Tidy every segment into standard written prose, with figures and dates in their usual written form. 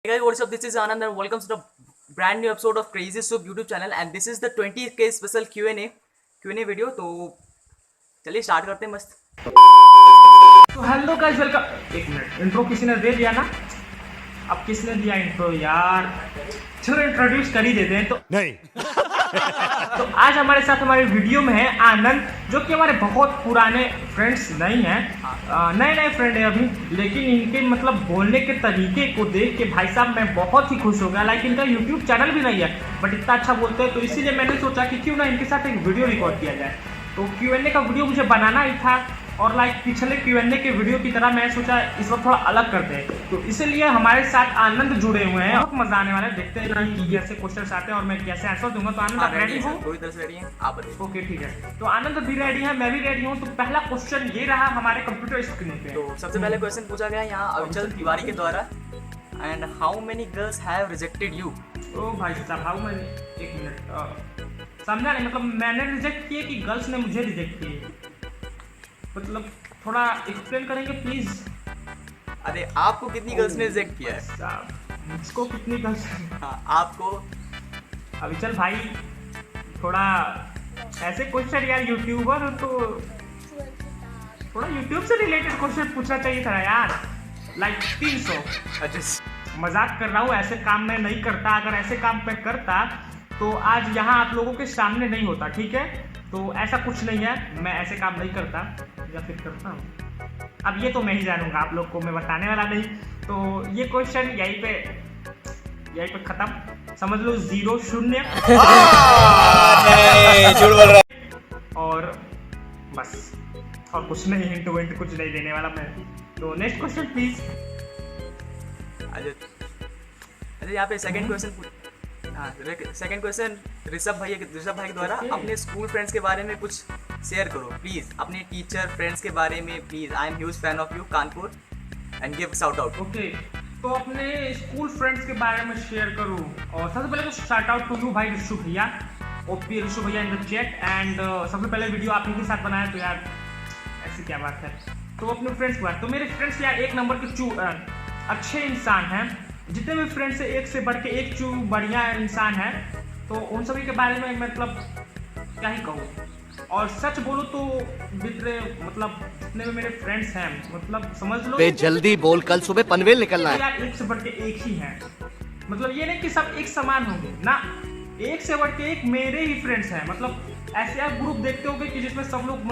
Hey guys, what's up? This is Anand and welcome to the brand new episode of Crazy Soup YouTube channel and this is the 20K special Q&A video. तो चलिए start करते हैं मस्त। तो hello guys, welcome. एक minute, intro किसी ने दे दिया ना? अब किसने दिया इंट्रो यार? चलो इंट्रोड्यूस कर ही देते हैं। तो नहीं तो आज हमारे साथ हमारे वीडियो में है आनंद, जो कि हमारे बहुत पुराने फ्रेंड्स नहीं हैं, नए फ्रेंड हैं अभी, लेकिन इनके मतलब बोलने के तरीके को देख के भाई साहब मैं बहुत ही खुश हो गया। लाइक इनका यूट्यूब चैनल भी नहीं है बट इतना अच्छा बोलते हैं, तो इसीलिए मैंने सोचा कि क्यों ना इनके साथ एक वीडियो रिकॉर्ड किया जाए। तो Q&A का वीडियो मुझे बनाना ही था और लाइक पिछले Q&A के वीडियो की तरह मैं सोचा इस बार थोड़ा अलग करते हैं, तो इसलिए हमारे साथ आनंद जुड़े हुए हैं। बहुत मजा आने वाला है, देखते हैं कि कैसे क्वेश्चंस आते हैं और मैं कैसे आंसर दूंगा। तो आनंद आप रेडी हो? पूरी तरह से रेडी हैं आप बताइए। ओके ठीक है, तो आनंद भी रेडी है, मैं भी रेडी हूँ। तो पहला क्वेश्चन ये रहा हमारे कंप्यूटर स्क्रीन पे। तो सबसे पहले क्वेश्चन पूछा गया यहाँ अविचल तिवारी के द्वारा, and how many girls have rejected you? ओ भाई साहब, हाउ मैंने, एक मिनट, समझा नहीं, मतलब मैंने रिजेक्ट किए कि गर्ल्स ने मुझे रिजेक्ट किए? मतलब थोड़ा एक्सप्लेन करेंगे प्लीज? अरे आपको कितनी गर्ल्स ने रिजेक्ट किया है? साहब मुझको कितनी गर्ल्स? हाँ आपको। अभी चल भाई, थोड़ा ऐसे क्वेश्चन यार, यूट्यूबर हो तो थोड़ा यूट्यूब से रिलेटेड क्वेश्चन पूछना चाहिए था यार। लाइक 300। अच्छा मजाक कर रहा हूँ, ऐसे काम मैं नहीं करता। अगर ऐसे काम मैं करता तो आज यहाँ आप लोगों के सामने नहीं होता, ठीक है? तो ऐसा कुछ नहीं है, मैं ऐसे काम नहीं करता या फिर करता हूँ, अब ये तो मैं ही जानूंगा, आप लोग को मैं बताने वाला नहीं। तो ये क्वेश्चन यहीं पे खत्म, समझ लो 0 0 झूठ बोल रहा और बस, और कुछ नहीं, हिंट विंट कुछ नहीं देने वाला मैं। तो नेक्स्ट क्वेश्चन प्लीज। अच्छा यहाँ पे सेकंड क्वेश्चन, हाँ सेकंड क्वेश्चन ऋषभ भाई के द्वारा अपने स्कूल फ्रेंड्स के बारे में कुछ शेयर करो प्लीज, अपने टीचर फ्रेंड्स के बारे में please. I am huge fan of you Kanpur and give shout out. Okay, तो अपने स्कूल फ्रेंड्स के बारे में शेयर करूँ, और सबसे पहले तो शाउट आउट टू यू भाई ऋषु भैया, ओपी ऋषु भैया इन द चैट। एंड सबसे पहले वीडियो आप ही के साथ बनाया, तो यार ऐसी क्या बात है। तो अपने फ्रेंड्स के बारे, तो मेरे फ्रेंड्स यार एक नंबर के अच्छे इंसान हैं, जितने भी फ्रेंड्स से एक से बढ़ के एक बढ़िया इंसान है। तो उन सभी के बारे में मतलब क्या ही कहूँ, और सच बोलूँ तो मतलब जितने भी मेरे फ्रेंड्स हैं, मतलब समझ लो बे जल्दी बोल, कल सुबह पनवेल निकलना है यार, एक से बढ़ के एक ही हैं। मतलब ये नहीं कि सब एक समान होंगे ना, एक से बढ़ के एक मेरे ही फ्रेंड्स हैं। मतलब ऐसे आप ग्रुप देखते होंगे कि जिसमें सब लोग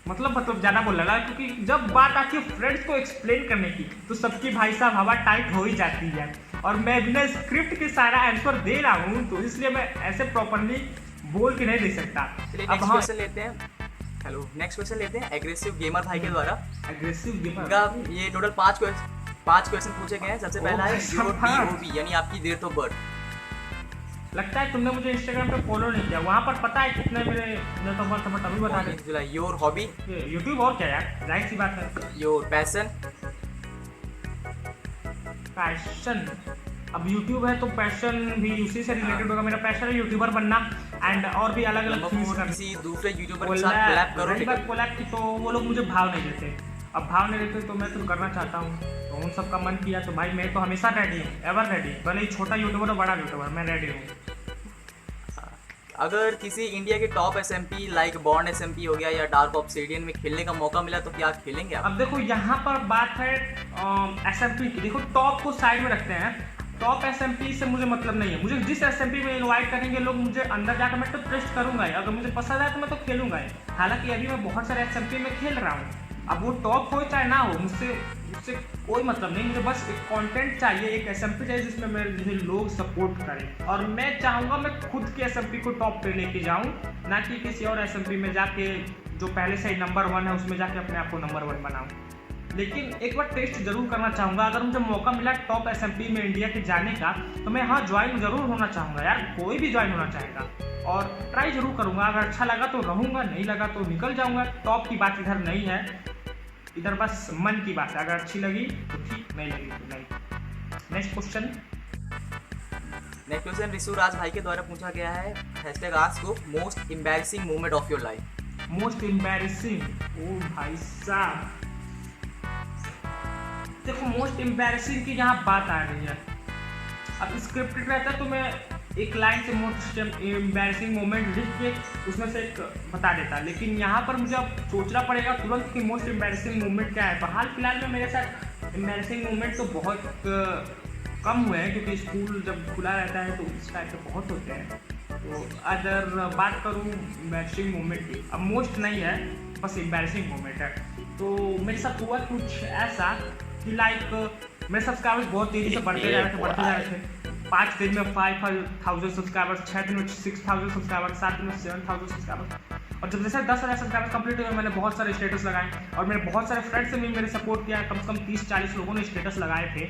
मतलब ज्यादा बोल लगा, क्योंकि जब बात आती है फ्रेंड्स को एक्सप्लेन करने की तो सबकी भाई साहब हवा टाइट हो ही जाती है, और मैं बिना स्क्रिप्ट के सारा आंसर दे रहा हूँ, तो इसलिए मैं ऐसे प्रॉपरली बोल के नहीं दे सकता। अब हम क्वेश्चन लेते हैं। हेलो, नेक्स्ट क्वेश्चन लेते हैं एग्रेसिव गेमर भाई के द्वारा। एग्रेसिव गेमर का ये टोटल 5 क्वेश्चन पूछे गए हैं। सबसे पहला है योर POV यानी आपकी डेट ऑफ बर्थ। लगता है तुमने मुझे इंस्टाग्राम पे फॉलो नहीं किया, वहाँ पर पता है कितने मेरे डेट ऑफ बर्थ, बट अभी बता दे। योर हॉबी, यूट्यूब, और क्या यार, जाहिर सी बात है। योर पैशन, अब यूट्यूब है तो पैशन भी उसी से रिलेटेड होगा। मेरा पैशन है यूट्यूबर बनना, एंड और भी अलग अलग चीज करना। किसी दूसरे यूट्यूबर के साथ कोलैब करो। कोलैब की तो वो लोग मुझे भाव नहीं देते, अब भाव नहीं देते तो मैं तो करना चाहता हूँ, तो उन सबका मन किया तो भाई मैं तो हमेशा रेडी हूँ, एवर रेडी, भले ही छोटा यूट्यूबर और बड़ा यूट्यूबर, मैं रेडी हूँ। अगर किसी इंडिया के top SMP like born SMP हो गया या डार्क ऑब्सिडियन में खेलने का मौका मिला तो क्या खेलेंगे आप? अब देखो यहाँ पर बात है SMP की। देखो टॉप को साइड में रखते हैं, टॉप SMP से मुझे मतलब नहीं है। मुझे जिस SMP में इनवाइट करेंगे लोग, मुझे अंदर जाकर मैं तो टेस्ट करूंगा ही, अगर मुझे पसंद आए तो मैं तो खेलूंगा ही। हालांकि अभी मैं बहुत सारे SMP में खेल रहा हूँ, अब वो टॉप हो चाहे ना हो, मुझसे कोई मतलब नहीं। मुझे बस एक कंटेंट चाहिए, एक SMP चाहिए जिसमें मुझे लोग सपोर्ट करें, और मैं चाहूँगा मैं खुद के SMP को टॉप पे लेके जाऊँ, ना कि किसी और SMP में जाके जो पहले से ही नंबर 1 है उसमें जाके अपने आप को नंबर 1 बनाऊँ। लेकिन एक बार टेस्ट जरूर करना चाहूँगा। अगर मुझे मौका मिला टॉप SMP में इंडिया के जाने का, तो मैं हाँ ज्वाइन जरूर होना चाहूँगा यार, कोई भी ज्वाइन होना चाहेगा, और ट्राई जरूर करूँगा। अगर अच्छा लगा तो रहूँगा, नहीं लगा तो निकल जाऊँगा। टॉप की बात इधर नहीं है, इधर बस मन की बात है। अगर अच्छी लगी तो ठीक, नहीं लगी तो नहीं। नेक्स्ट क्वेश्चन ऋषु राज भाई के द्वारा पूछा गया है, #ask most embarrassing moment of your life. Most embarrassing, ओ भाई साहब, देखो मोस्ट एम्बैरेसिंग की यहाँ बात आ रही है। अब स्क्रिप्टेड रहता है तो मैं एक लाइन से मोस्ट एम्बैरेसिंग मोमेंट लिख के उसमें से एक बता देता, लेकिन यहाँ पर मुझे अब सोचना पड़ेगा तुरंत कि मोस्ट एम्बैरेसिंग मोमेंट क्या है। हाल फिलहाल में मेरे साथ एम्बैरेसिंग मोमेंट तो बहुत कम हुए हैं, क्योंकि स्कूल जब खुला रहता है तो इस टाइप के बहुत होते हैं। तो अगर बात करूँ एम्बैरेसिंग मोमेंट की, अब मोस्ट नहीं है, बस एम्बैरेसिंग मोमेंट है। तो मेरे साथ हुआ कुछ ऐसा कि लाइक मेरे सब्सक्राइबर्स बहुत तेज़ी से बढ़ते जा रहे थे। 5 दिन में 5,000 सब्सक्राइबर्स, 6 दिन में 6,000 सब्सक्राइबर्स, 7 दिन में 7,000 सब्सक्राइबर्स। और जब जैसे 10,000 सब्सक्राइबर्स कंप्लीट हुए मैंने बहुत सारे स्टेटस लगाए और मेरे बहुत सारे फ्रेंड्स ने भी मेरे सपोर्ट किया। कम से कम 30-40 लोगों ने स्टेटस लगाए थे।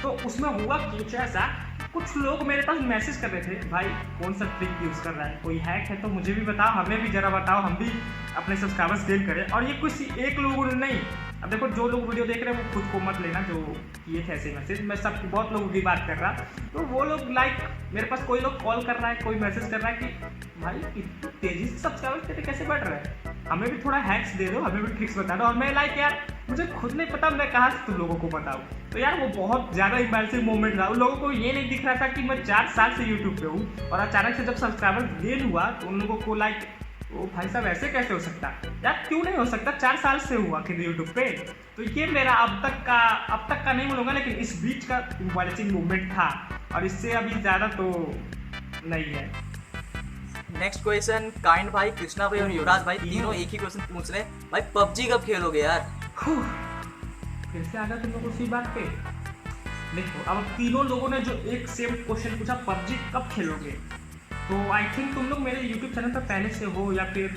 तो उसमें हुआ कुछ ऐसा, कुछ लोग मेरे पास मैसेज कर रहे थे, भाई कौन सा ट्रिक यूज़ कर रहा है, कोई हैक है तो मुझे भी बताओ, हमें भी ज़रा बताओ, हम भी अपने सब्सक्राइबर्स गेन करें। और ये कुछ एक लोगों ने नहीं, अब देखो जो लोग वीडियो देख रहे हैं वो खुद को मत लेना जो किए थे ऐसे मैसेज, मैं सब बहुत लोगों की बात कर रहा। तो वो लोग लाइक मेरे पास कोई लोग कॉल कर रहा है, कोई मैसेज कर रहा है कि भाई इतनी तेज़ी से सब्सक्राइबर्स तेरे कैसे बढ़ रहे हैं, हमें भी थोड़ा हैक्स दे दो, हमें भी ट्रिक्स बता दो। और मैं लाइक यार मुझे खुद नहीं पता मैं कहाँ से तुम लोगों को बताऊँ। तो यार वो बहुत ज़्यादा एम्बैरेसिंग मोमेंट था। उन लोगों को ये नहीं दिख रहा था कि मैं 4 साल से यूट्यूब पे हूँ और अचानक से जब सब्सक्राइबर गेन हुआ तो उन लोगों को लाइक ओ भाई साहब ऐसे कैसे हो सकता यार, क्यों नहीं हो सकता, 4 साल से हुआ कि यूट्यूब पे। तो ये मेरा अब तक का नहीं बोलूँगा, लेकिन इस बीच का एम्बैरेसिंग मोमेंट था और इससे अभी ज़्यादा तो नहीं है। नेक्स्ट क्वेश्चन काइंड भाई, कृष्णा भाई और युवराज भाई तीनों एक ही क्वेश्चन पूछ रहे हैं, भाई पबजी कब खेलोगे यार? फिर से आ गया तुम लोग उसी बात पे। देखो अब तीनों लोगों ने जो एक सेम क्वेश्चन पूछा, पबजी कब खेलोगे, तो आई थिंक तुम लोग मेरे यूट्यूब चैनल पर पहले से हो या फिर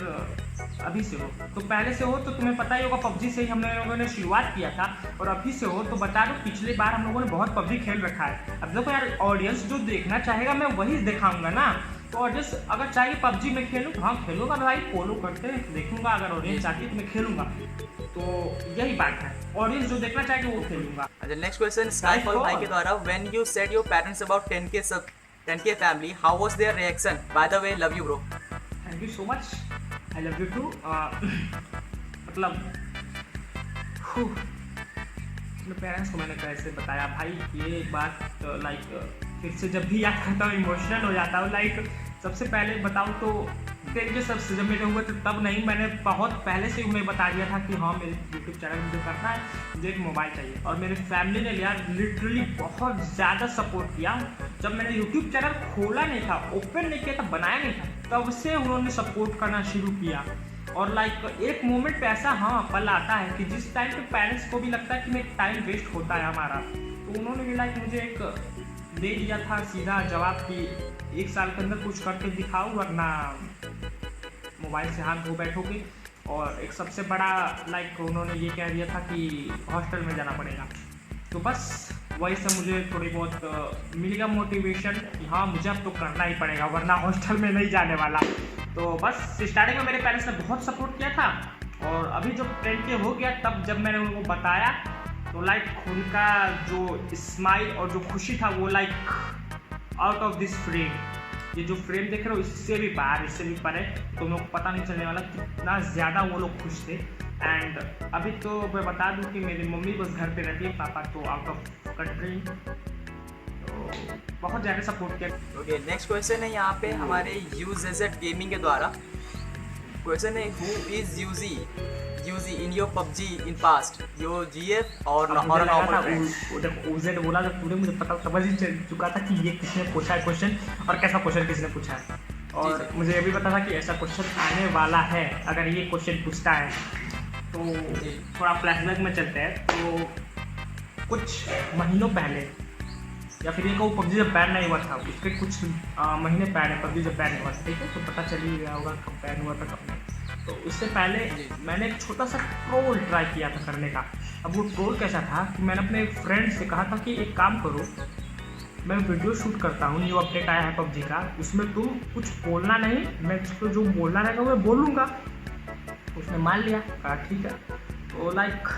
अभी से हो। तो पहले से हो तो तुम्हें पता ही होगा पबजी से ही हम लोगों ने शुरुआत किया था, और अभी से हो तो बता दो पिछले बार हम लोगों ने बहुत पबजी खेल रखा है। अब देखो यार ऑडियंस जो देखना चाहेगा मैं वही दिखाऊंगा ना, तो ऑडियंस अगर चाहिए पबजी में खेलूँ, हाँ खेलूंगा भाई, फॉलो करते हैं देखूंगा, अगर ऑडियंस चाहती है तो मैं खेलूंगा। तो यही बात है, ऑडियंस जो देखना चाहेगा वो खेलूंगा। अच्छा नेक्स्ट क्वेश्चन स्काईफॉल भाई के द्वारा, when you said your parents about 10K family, how was their reaction? By the way, love you bro. Thank you so much, I love you too. मतलब अपने पेरेंट्स को मैंने कैसे बताया भाई, ये बात लाइक फिर से जब भी याद करता हूँ इमोशनल हो जाता हूँ। लाइक सबसे पहले बताऊँ तो 10K सबसे जब मेरे हुए थे तब नहीं, मैंने बहुत पहले से उन्हें बता दिया था कि हाँ मेरे यूट्यूब चैनल मुझे करना है, मुझे एक मोबाइल चाहिए। और मेरे फैमिली ने यार लिटरली बहुत ज़्यादा सपोर्ट किया। जब मैंने यूट्यूब चैनल खोला नहीं था, ओपन नहीं किया था, बनाया नहीं था, तब से उन्होंने सपोर्ट करना शुरू किया। और लाइक एक मोमेंट पे ऐसा हाँ पल आता है कि जिस टाइम पे पेरेंट्स को भी लगता है कि मैं टाइम वेस्ट होता है हमारा, तो उन्होंने भी लाइक मुझे एक दे दिया था सीधा जवाब कि 1 साल के अंदर कुछ करके दिखाओ वरना मोबाइल से हाथ धो बैठोगे। और एक सबसे बड़ा लाइक उन्होंने ये कह दिया था कि हॉस्टल में जाना पड़ेगा। तो बस वही से मुझे थोड़ी बहुत मिल गया मोटिवेशन कि हाँ मुझे अब तो करना ही पड़ेगा वरना हॉस्टल में नहीं जाने वाला। तो बस स्टार्टिंग में मेरे पेरेंट्स ने बहुत सपोर्ट किया था, और अभी जब 10K हो गया तब जब मैंने उनको बताया तो लाइक उनका जो स्माइल और जो खुशी था वो like out of this frame. ये जो फ्रेम देख रहे हो इससे भी बाहर, इससे भी परे, तो उन लोग को पता नहीं चलने वाला कितना ज़्यादा वो लोग खुश थे। एंड अभी तो मैं बता दूं कि मेरी मम्मी बस घर पे रहती है, पापा तो आउट ऑफ कंट्री, तो बहुत ज़्यादा सपोर्ट किया। ओके नेक्स्ट क्वेश्चन है यहाँ पे हमारे यूजेड गेमिंग के द्वारा। क्वेश्चन है who is used in your PUBG in past, your GF और नॉर्मल फ्रेंड्स? देखो उजेड बोला तो पूरे मुझे पता समझ ही चुका था कि ये किसने पूछा है क्वेश्चन और कैसा क्वेश्चन किसने पूछा है। और मुझे ये भी पता था कि ऐसा क्वेश्चन आने वाला है अगर ये क्वेश्चन पूछता है। तो थोड़ा फ्लैशबैक में चलते हैं। तो कुछ महीनों पहले, या फिर ये कहूँ पबजी जब बैन नहीं हुआ था उसके कुछ महीने पहले पबजी जब बैन हुआ था, ठीक है, तो पता चल ही गया होगा कब बैन हुआ था कब नहीं। तो उससे पहले मैंने एक छोटा सा ट्रोल ट्राई किया था करने का। अब वो ट्रोल कैसा था कि मैंने अपने फ्रेंड से कहा था कि एक काम करो, मैं वीडियो शूट करता हूँ, न्यू अपडेट आया है पबजी का, उसमें तुम कुछ बोलना नहीं, मैं उसको जो बोलना रहेगा मैं बोलूँगा। उसने मान लिया, कहा ठीक है। तो लाइक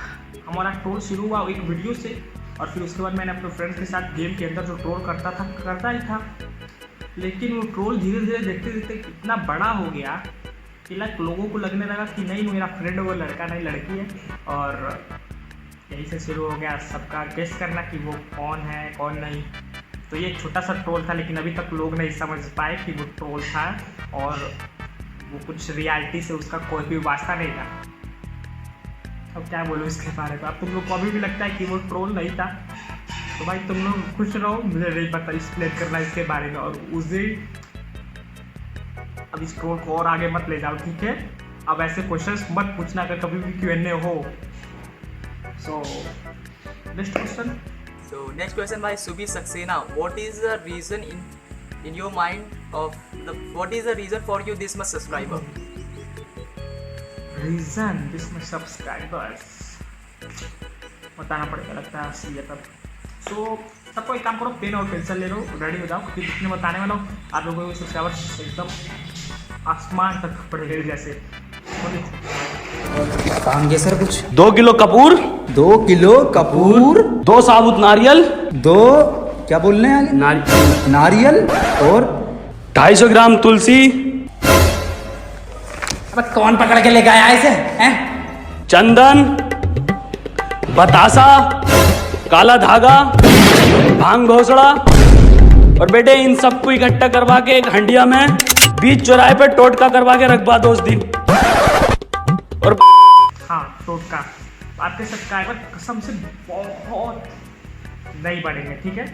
हमारा ट्रोल शुरू हुआ एक वीडियो से, और फिर उसके बाद मैंने अपने फ्रेंड्स के साथ गेम के अंदर जो ट्रोल करता ही था। लेकिन वो ट्रोल धीरे धीरे देखते देखते इतना बड़ा हो गया कि लाइक लोगों को लगने लगा कि नहीं मेरा फ्रेंड वो लड़का नहीं लड़की है, और यही से शुरू हो गया सबका गेस करना कि वो कौन है कौन नहीं। तो ये एक छोटा सा ट्रोल था, लेकिन अभी तक लोग नहीं समझ पाए कि वो ट्रोल था और वो कुछ रियलिटी से उसका कोई भी वास्ता नहीं था। अब क्या बोलूँ इसके बारे में। अब तुम लोग को अभी भी लगता है कि वो ट्रोल नहीं था तो भाई तुम लोग खुश रहो, मुझे नहीं पता एक्सप्लेन करना इसके बारे में। और उसे अब इस ट्रोल को और आगे मत ले जाओ, ठीक है। अब ऐसे क्वेश्चंस मत पूछना अगर कभी भी Q&A हो। So next question. So next question by Subi Saxena. What is the reason in your mind of what is the reason for you this much subscriber? Reason this में सब्सक्राइबर्स बताना पड़ेगा लगता है असली तब। सो सबको एक काम करो, पेन और पेंसिल ले लो, रेडी हो जाओ, क्योंकि जितने बताने वाला हूँ आप लोगों को सब्सक्राइबर्स एकदम आसमान तक पड़ेगा जैसे। तो देखो कहेंगे सर कुछ। 2 किलो कपूर, 2 किलो कपूर, 2 साबुत नारियल, 2 क्या बोलने हैं आगे? नारियल और 250 ग्राम तुलसी, अब कौन पकड़ के लेके आया इसे हैं? चंदन, बतासा, काला धागा, भांग घोसड़ा और बेटे इन सबको इकट्ठा करवा के एक हंडिया में बीच चौराहे पे टोटका करवा के रखवा दो उस दिन। और हाँ टोटका आपके सब्सक्राइबर कसम से बहुत नहीं बढ़ेंगे, ठीक है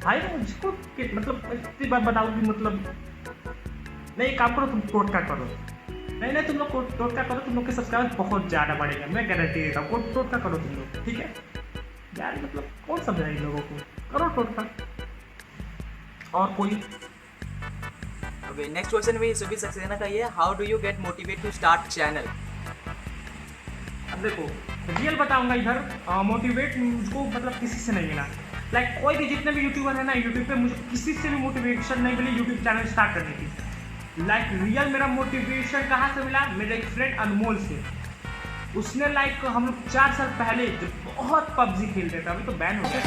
भाई। मुझको मतलब इतनी बार बताओ कि मतलब नहीं, काम करो तुम टोटका करो, नहीं तुम लोग टोटका करो, तुम लोग के सब्सक्राइबर बहुत ज़्यादा बढ़ेंगे, मैं गारंटी देता हूँ। टोटका करो तुम लोग, ठीक है यार। मतलब कौन समझाए इन लोगों को, करो टोटका। और कोई Okay, next question भी सुबी सक्सेना का ये है, how do you get motivate to start channel? अब देखो रियल बताऊंगा इधर, मोटिवेट मुझको मतलब किसी से नहीं मिला। लाइक कोई भी जितने भी यूट्यूबर है ना, यूट्यूब पे मुझे किसी से भी मोटिवेशन नहीं मिली यूट्यूब चैनल स्टार्ट करने की। लाइक रियल मेरा मोटिवेशन कहाँ से मिला, मेरे एक फ्रेंड अनमोल से। उसने लाइक हम लोग 4 साल पहले जब बहुत पबजी खेलते थे, अभी तो बैन हो गया,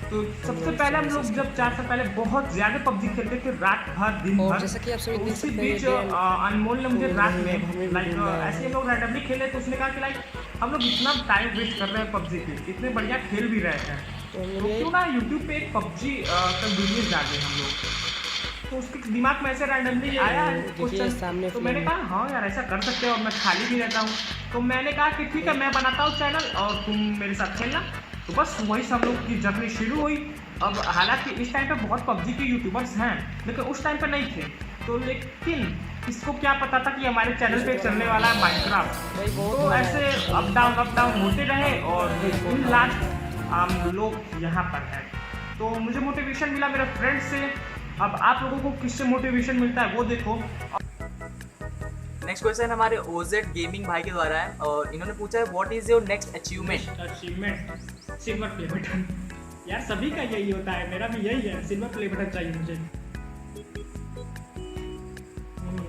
तो सबसे पहले हम लोग जब 4 साल पहले बहुत ज़्यादा पबजी खेलते थे, रात भर दिन भर। जैसा कि आप सभी देख उसी सकते बीच हैं कि अनमोल ने मुझे रात में हमने लाइक वीडियो बनाया ऐसे हम लोग रैंडमली खेले, तो उसने कहा कि लाइक हम लोग इतना टाइम वेस्ट कर रहे हैं पबजी पे, इतने बढ़िया खेल भी रहे हैं, तो क्यों ना यूट्यूब पे एक पबजी का वीडियो डालें हम लोग। तो उसके दिमाग में ऐसे रैंडमली आया क्वेश्चन, सामने तो मैंने कहा हाँ यार ऐसा कर सकते हैं और मैं खाली भी रहता हूँ, तो मैंने कहा कि ठीक है मैं बनाता हूँ चैनल और तुम मेरे साथ खेलना। तो बस वही से हम लोग की जर्नी शुरू हुई। अब हालांकि इस टाइम पे बहुत पबजी के यूट्यूबर्स हैं, लेकिन उस टाइम पे नहीं थे, तो लेकिन किसको क्या पता था कि हमारे चैनल पे चलने वाला है माइनक्राफ्ट। तो ऐसे अप डाउन होते रहे और लास्ट हम लोग यहाँ पर हैं। तो मुझे मोटिवेशन मिला मेरे फ्रेंड से। अब आप लोगों को किससे मोटिवेशन मिलता है वो देखो। नेक्स्ट क्वेश्चन हमारे ओजेड गेमिंग भाई के द्वारा है और इन्होंने पूछा है what is your next achievement? Achievement silver play button. यार सभी का यही होता है, मेरा भी यही है, सिल्वर प्ले बटन चाहिए मुझे।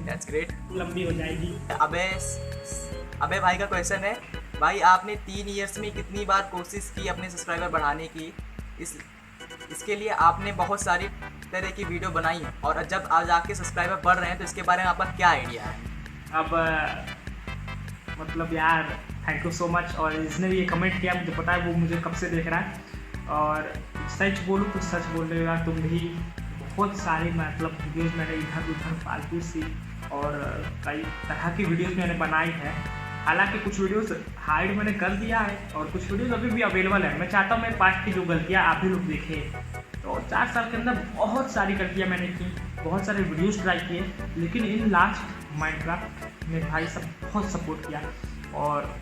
That's great. लंबी हो जाएगी। अबे भाई का क्वेश्चन है, भाई आपने 3 इयर्स में कितनी बार कोशिश की अपने सब्सक्राइबर बढ़ाने की? इसके लिए आपने बहुत सारी तरह की वीडियो बनाई है और जब आज आके सब्सक्राइबर बढ़ रहे हैं तो इसके बारे में आपका क्या आइडिया है? अब मतलब यार थैंक यू सो मच। और इसने भी ये कमेंट किया, मुझे पता है वो मुझे कब से देख रहा है। और सच बोलूँ तो सच बोल रहे हो तुम भी, बहुत सारी मतलब वीडियोस मैंने इधर उधर फालतू सी और कई तरह की वीडियोस मैंने बनाई है। हालांकि कुछ वीडियोस हाइड मैंने कर दिया है और कुछ वीडियोस अभी भी अवेलेबल है। मैं चाहता हूँ मेरे पास की जो गलतियाँ आप भी लोग देखें। तो 4 साल के अंदर बहुत सारी गलतियाँ मैंने की, बहुत सारे वीडियोस ट्राई किए, लेकिन इन लास्ट माइनक्राफ्ट में भाई सब बहुत सपोर्ट किया। और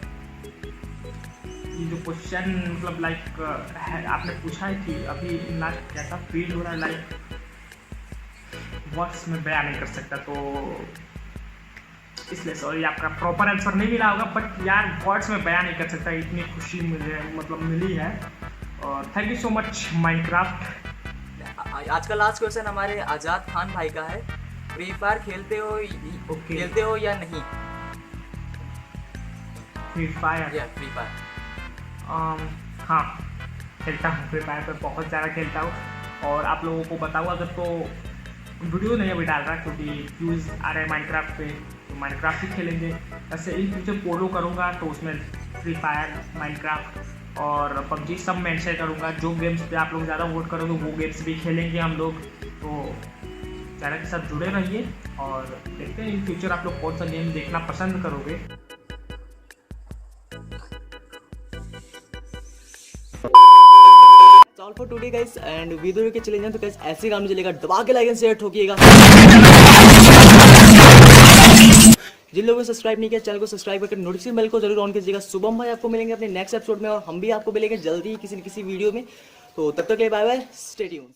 ये जो क्वेश्चन मतलब लाइक आपने पूछा है कि अभी इन लास्ट कैसा फील हो रहा है, लाइक वर्ड्स में बयान नहीं कर सकता, तो इसलिए सॉरी आपका प्रॉपर आंसर नहीं मिला होगा। बट यार वर्ड्स में बयान नहीं कर सकता, इतनी खुशी मुझे मतलब मिली है। और thank you so much Minecraft. आज का लास्ट क्वेश्चन हमारे आजाद खान भाई का है, फ्री फायर खेलते हो या नहीं? फ्री फायर या फ्री फायर हाँ खेलता हूँ, फ्री फायर पर बहुत ज़्यादा खेलता हूँ। और आप लोगों को बताऊँ अगर तो वीडियो नहीं अभी डाल रहा क्योंकि व्यूज़ आ रहे हैं माइनक्राफ्ट पे, तो माइनक्राफ्ट ही खेलेंगे। ऐसे इन फ्यूचर पोलो करूँगा तो उसमें फ्री फायर, माइनक्राफ्ट और पबजी सब मेंशन करूँगा। जो गेम्स पे आप लोग ज़्यादा वोट करोगे वो गेम्स भी खेलेंगे हम लोग। तो चैनल के साथ जुड़े रहिए और देखते हैं इन फ्यूचर आप लोग कौन सा गेम देखना पसंद करोगे। All for today guys, and video के चले जाएं तो गाइस ऐसे काम चलेगा, दबा के लाइक एंड शेयर ठोकिएगा। जिन लोगों ने सब्सक्राइब नहीं किया चैनल को सब्सक्राइब करके नोटिफिकेशन बेल को जरूर ऑन कीजिएगा। शुभम भाई आपको मिलेंगे अपने नेक्स्ट एपिसोड में और हम भी आपको मिलेंगे जल्दी किसी न किसी वीडियो में। तो तब तक के लिए बाय बाय, स्टे ट्यून्ड।